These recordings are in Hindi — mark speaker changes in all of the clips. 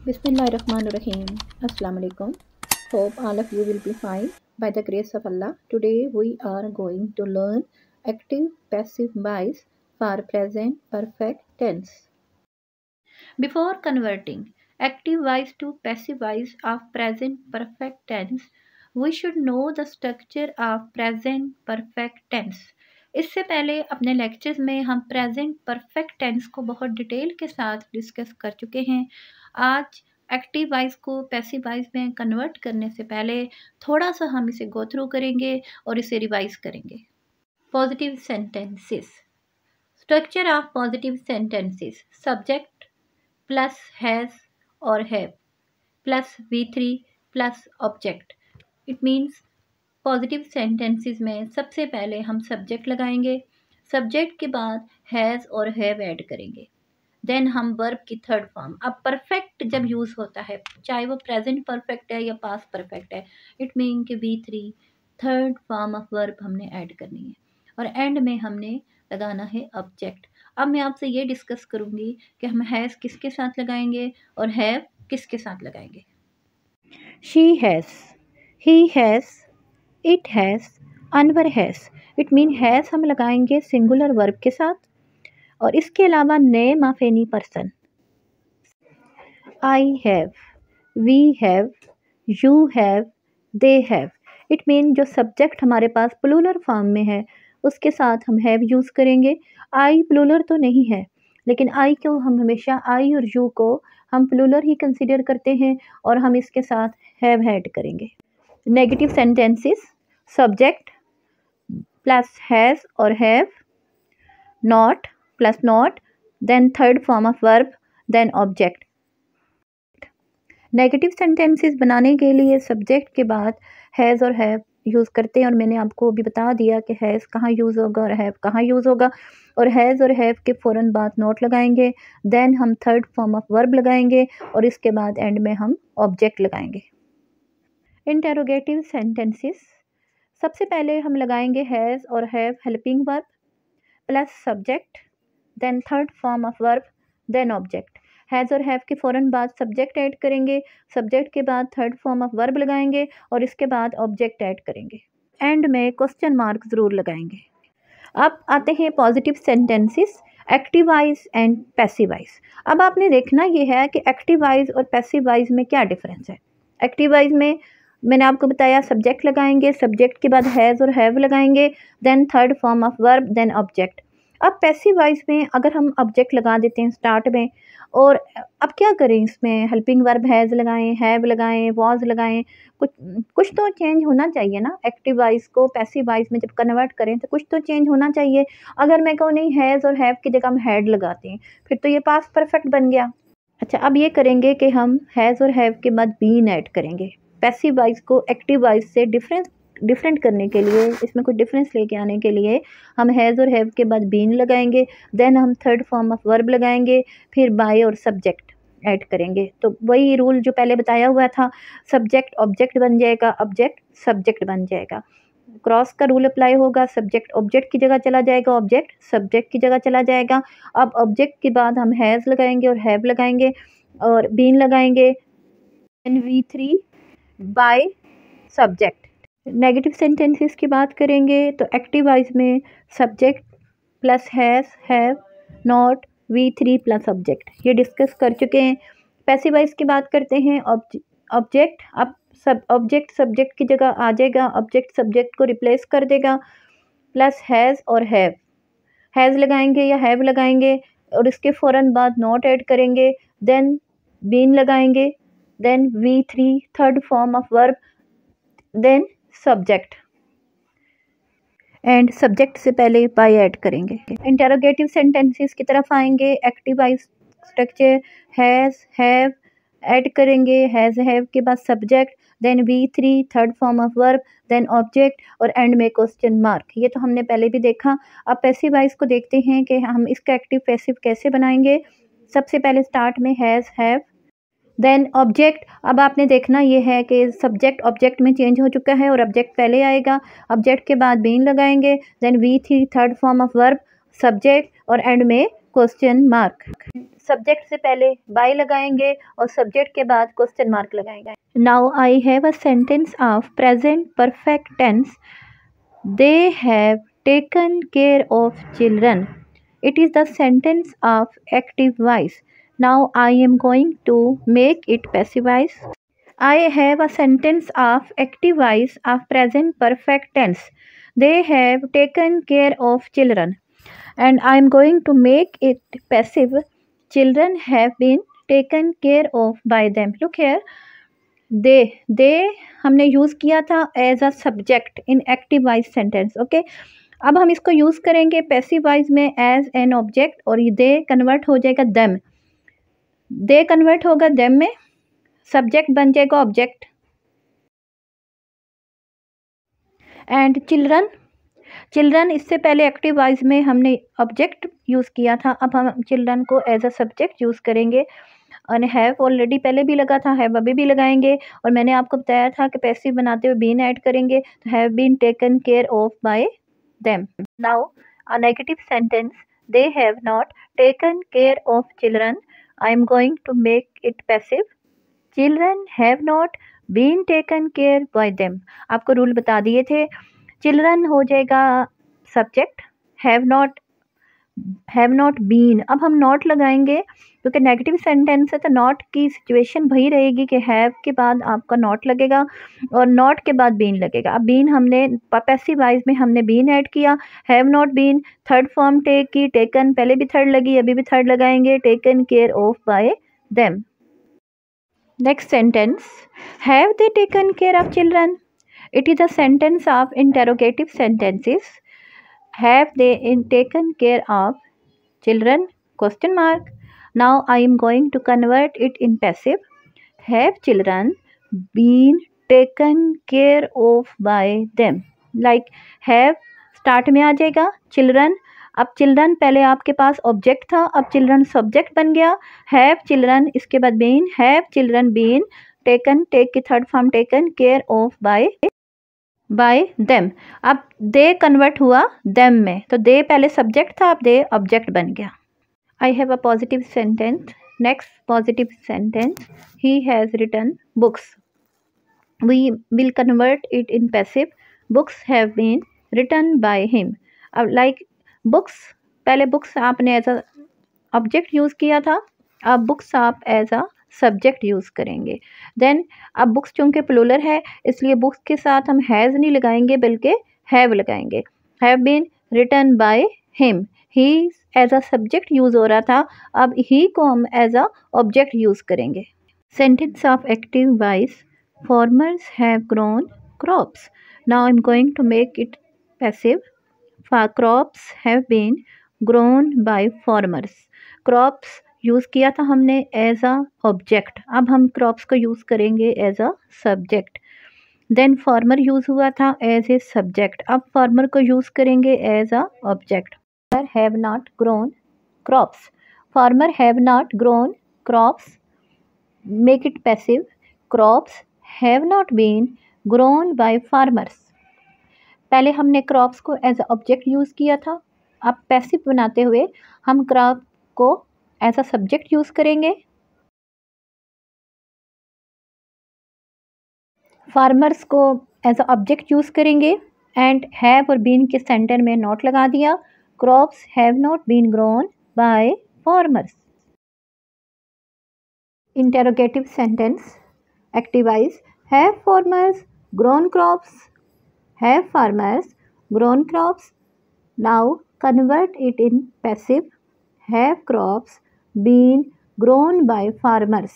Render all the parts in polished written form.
Speaker 1: Bismillahirrahmanirrahim. Assalamu alaikum. Hope all of you will be fine by the grace of Allah. Today we are going to learn active passive voice for present perfect tense. Before converting active voice to passive voice of present perfect tense, we should know the structure of present perfect tense. इससे पहले अपने लेक्चर्स में हम प्रेजेंट परफेक्ट टेंस को बहुत डिटेल के साथ डिस्कस कर चुके हैं। आज एक्टिव वॉइस को पैसिव वॉइस में कन्वर्ट करने से पहले थोड़ा सा हम इसे गो थ्रू करेंगे और इसे रिवाइज करेंगे। Positive sentences. Structure of positive sentences: subject plus has और have plus V3 plus object. It means positive sentences में सबसे पहले हम सब्जेक्ट लगाएंगे, सब्जेक्ट के बाद हैज़ और हैव ऐड करेंगे, देन हम वर्ब की थर्ड फॉर्म। अब परफेक्ट जब यूज़ होता है, चाहे वो प्रेजेंट परफेक्ट है या पास्ट परफेक्ट है, इट मीन कि V3 third form of verb हमने ऐड करनी है और एंड में हमने लगाना है ऑब्जेक्ट। अब मैं आपसे ये डिस्कस करूँगी कि हम हैज़ किसके साथ लगाएंगे और हैव किसके साथ लगाएंगे। She has, he has, it has, Anwar has. It mean has हम लगाएंगे सिंगुलर वर्ब के साथ और इसके अलावा name of any person. I have, we have, you have, they have. It mean जो सब्जेक्ट हमारे पास प्लूरल फॉर्म में है उसके साथ हम हैव यूज़ करेंगे। आई प्लूरल तो नहीं है, लेकिन आई को हम हमेशा आई और यू को हम प्लूरल ही कंसीडर करते हैं और हम इसके साथ हैव ऐड करेंगे। Negative sentences: subject plus has और have, not plus not, then third form of verb, then object. Negative sentences बनाने के लिए सब्जेक्ट के बाद हैज़ और हैव यूज़ करते हैं और मैंने आपको भी बता दिया कि हैज़ कहाँ यूज़ होगा और हैव कहाँ यूज़ होगा। और हैज़ और हैव के फ़ौरन बाद नॉट लगाएंगे, देन हम थर्ड फॉर्म ऑफ वर्ब लगाएंगे और इसके बाद एंड में हम ऑब्जेक्ट लगाएंगे। इंटेरोगेटिव सेंटेंसेस: सबसे पहले हम लगाएंगे हैज़ और have helping verb plus subject, then third form of verb, then object. Has और हैव के फ़ौरन बाद सब्जेक्ट ऐड करेंगे, सब्जेक्ट के बाद थर्ड फॉर्म ऑफ वर्ब लगाएंगे और इसके बाद ऑब्जेक्ट ऐड करेंगे, एंड में क्वेश्चन मार्क ज़रूर लगाएंगे। अब आते हैं positive sentences, active voice and passive voice. अब आपने देखना ये है कि एक्टिव वॉइस और पैसिव वॉइस में क्या डिफरेंस है। एक्टिव वॉइस में मैंने आपको बताया सब्जेक्ट लगाएंगे, सब्जेक्ट के बाद हैज़ और हैव लगाएंगे, then third form of verb, then object. अब पैसिव वॉइस में अगर हम ऑब्जेक्ट लगा देते हैं स्टार्ट में, और अब क्या करें, इसमें हेल्पिंग वर्ब हैज़ लगाएं, हैव लगाएं, वॉज लगाएं, कुछ तो चेंज होना चाहिए ना। एक्टिव वॉइस को पैसिव वॉइस में जब कन्वर्ट करें तो कुछ तो चेंज होना चाहिए। अगर मैं कहूँ नहीं हैज़ और हैव की जगह हम हैड लगाते हैं, फिर तो ये पास्ट परफेक्ट बन गया। अच्छा, अब ये करेंगे कि हम हैज़ और हैव के बाद बीन ऐड करेंगे। पैसिव वॉइस को एक्टिव वॉइस से डिफरेंट करने के लिए, इसमें कुछ डिफरेंस लेके आने के लिए हम हैज़ और हैव के बाद बीन लगाएंगे, देन हम थर्ड फॉर्म ऑफ वर्ब लगाएंगे, फिर बाय और सब्जेक्ट ऐड करेंगे। तो वही रूल जो पहले बताया हुआ था, सब्जेक्ट ऑब्जेक्ट बन जाएगा, ऑब्जेक्ट सब्जेक्ट बन जाएगा। क्रॉस का रूल अप्लाई होगा, सब्जेक्ट ऑब्जेक्ट की जगह चला जाएगा, ऑब्जेक्ट सब्जेक्ट की जगह चला जाएगा। अब ऑब्जेक्ट के बाद हम हैज़ लगाएंगे और हैव लगाएंगे और बीन लगाएंगे, V3 by subject. Negative sentences की बात करेंगे तो एक्टिव वॉइस में subject plus has, have, not, V3 plus object, ये डिस्कस कर चुके हैं। पैसिव वॉइस की बात करते हैं, ऑब्जेक्ट। अब सब ऑब्जेक्ट सब्जेक्ट की जगह आ जाएगा, ऑब्जेक्ट सब्जेक्ट को रिप्लेस कर देगा, प्लस हैज़ और हैव, हैज़ लगाएंगे या हैव लगाएंगे और इसके फ़ौरन बाद नॉट ऐड करेंगे, देन बीन लगाएंगे, then V3 third form of verb, then subject, and subject से पहले बाय ऐड करेंगे। इंटेरोगेटिव सेंटेंसेस की तरफ आएंगे। Active voice structure has, have add करेंगे, हैज़ हैव के बाद subject, then V3 third form of verb, then object और एंड में क्वेश्चन मार्क। ये तो हमने पहले भी देखा। अब पैसिव वॉइस को देखते हैं कि हम इसका एक्टिव पैसिव कैसे बनाएंगे। सबसे पहले स्टार्ट में हैज़, हैव, देन ऑब्जेक्ट। अब आपने देखना ये है कि सब्जेक्ट ऑब्जेक्ट में चेंज हो चुका है और ऑब्जेक्ट पहले आएगा, ऑब्जेक्ट के बाद बीन लगाएंगे, then V3 third form of verb subject और एंड में क्वेश्चन मार्क। सब्जेक्ट से पहले बाय लगाएंगे और सब्जेक्ट के बाद क्वेश्चन मार्क लगाएंगे। Now I have a sentence of present perfect tense. They have taken care of children. It is the sentence of active voice. Now I am going to make it passive voice. I have a sentence of active voice of present perfect tense. They have taken care of children. And I am going to make it passive. Children have been taken care of by them. Look here. They हमने यूज़ किया था as a subject in active voice sentence. Okay, अब हम इसको यूज़ करेंगे पैसिव वॉइस में एज एन ऑब्जेक्ट और दे कन्वर्ट हो जाएगा देम। दे कन्वर्ट होगा देम में, सब्जेक्ट बन जाएगा ऑब्जेक्ट। एंड चिल्ड्रन, चिल्ड्रन इससे पहले एक्टिव वॉइस में हमने ऑब्जेक्ट यूज़ किया था, अब हम चिल्ड्रन को एज अ सब्जेक्ट यूज़ करेंगे। और हैव ऑलरेडी पहले भी लगा था, हैव अभी भी लगाएंगे। और मैंने आपको बताया था कि पैसिव बनाते हुए बीन ऐड करेंगे, तो have been taken care of by them. Now, a negative sentence. They have not taken care of children. I am going to make it passive. Children have not been taken care by them. आपको रूल बता दिए थे। Children हो जाएगा सब्जेक्ट, हैव नॉट बीन। अब हम नॉट लगाएंगे क्योंकि नेगेटिव सेंटेंस है, तो नॉट की सिचुएशन वही रहेगी कि हैव के बाद आपका नॉट लगेगा और नॉट के बाद बीन लगेगा। अब बीन हमने पैसिव वॉइस में हमने बीन ऐड किया, have not been third form take की, टेकन पहले भी थर्ड लगी, अभी भी थर्ड लगाएंगे, taken care of by them. Next sentence, have they taken care of children. It is a sentence of interrogative sentences. Have they taken care of children? Question mark. Now I am going to convert it in passive. Have children been taken care of by them? Like have start में आ जाएगा children. अब children पहले आपके पास ऑब्जेक्ट था, अब children सब्जेक्ट बन गया। Have children इसके बाद been, have children been taken, take की third form taken care of by them। अब दे कन्वर्ट हुआ them में, तो दे पहले सब्जेक्ट था, अब दे ऑब्जेक्ट बन गया। I have a positive sentence. Next positive sentence, he has written books. We will convert it in passive. Books have been written by him. अब लाइक बुक्स, पहले बुक्स आपने एज अ ऑब्जेक्ट यूज़ किया था, अब बुक्स आप एज अ सब्जेक्ट यूज़ करेंगे। देन अब बुक्स चूँकि प्लूरल है इसलिए बुक्स के साथ हम हैज़ नहीं लगाएंगे बल्कि हैव लगाएंगे। Have been written by him, he as a subject use हो रहा था, अब ही को हम एज अ ऑब्जेक्ट यूज़ करेंगे। Sentence of active voice, farmers have grown crops. Now I am going to make it passive. Crops have been grown by farmers. Crops use किया था हमने एज अ ऑब्जेक्ट, अब हम क्रॉप्स को यूज़ करेंगे as a subject. Then farmer use हुआ था एज ए सब्जेक्ट, अब फार्मर को यूज़ करेंगे as a object. Have not grown crops. Farmer have not grown crops, make it passive. Crops have not been grown by farmers. पहले हमने क्रॉप्स को एज अ ऑब्जेक्ट यूज़ किया था, अब पैसिव बनाते हुए हम क्रॉप को एज अ सब्जेक्ट यूज़ करेंगे। फार्मर्स को एज अ ऑब्जेक्ट यूज़ करेंगे एंड हैव और बीन के सेंटर में नॉट लगा दिया। Crops have not been grown by farmers. Interrogative sentence, active voice, have farmers grown crops. Have farmers grown crops. Now convert it in passive. Have crops been grown by farmers.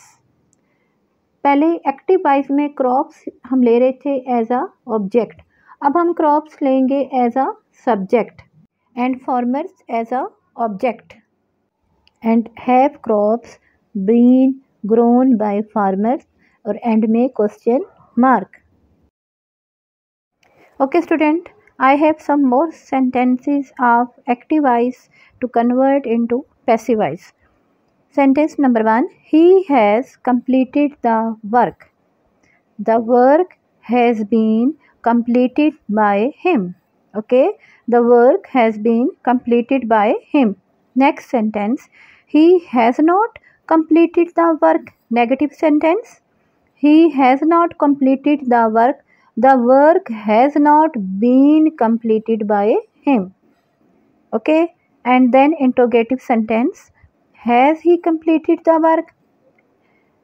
Speaker 1: पहले एक्टिव वॉइस में क्रॉप्स हम ले रहे थे एज अ ऑब्जेक्ट, अब हम क्रॉप्स लेंगे as a subject and farmers as a object. And have crops been grown by farmers और एंड में question mark. Okay student, I have some more sentences of active voice to convert into passive voice. Sentence number 1. He has completed the work. The work has been completed by him. Okay, the work has been completed by him. Next sentence, he has not completed the work. Negative sentence, he has not completed the work. The work has not been completed by him. Okay, and then interrogative sentence, has he completed the work?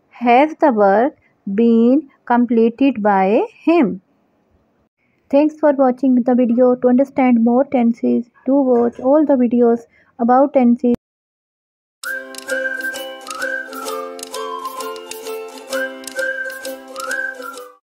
Speaker 1: Has the work been completed by him? Thanks for watching the video. To understand more tenses, do watch all the videos about tenses.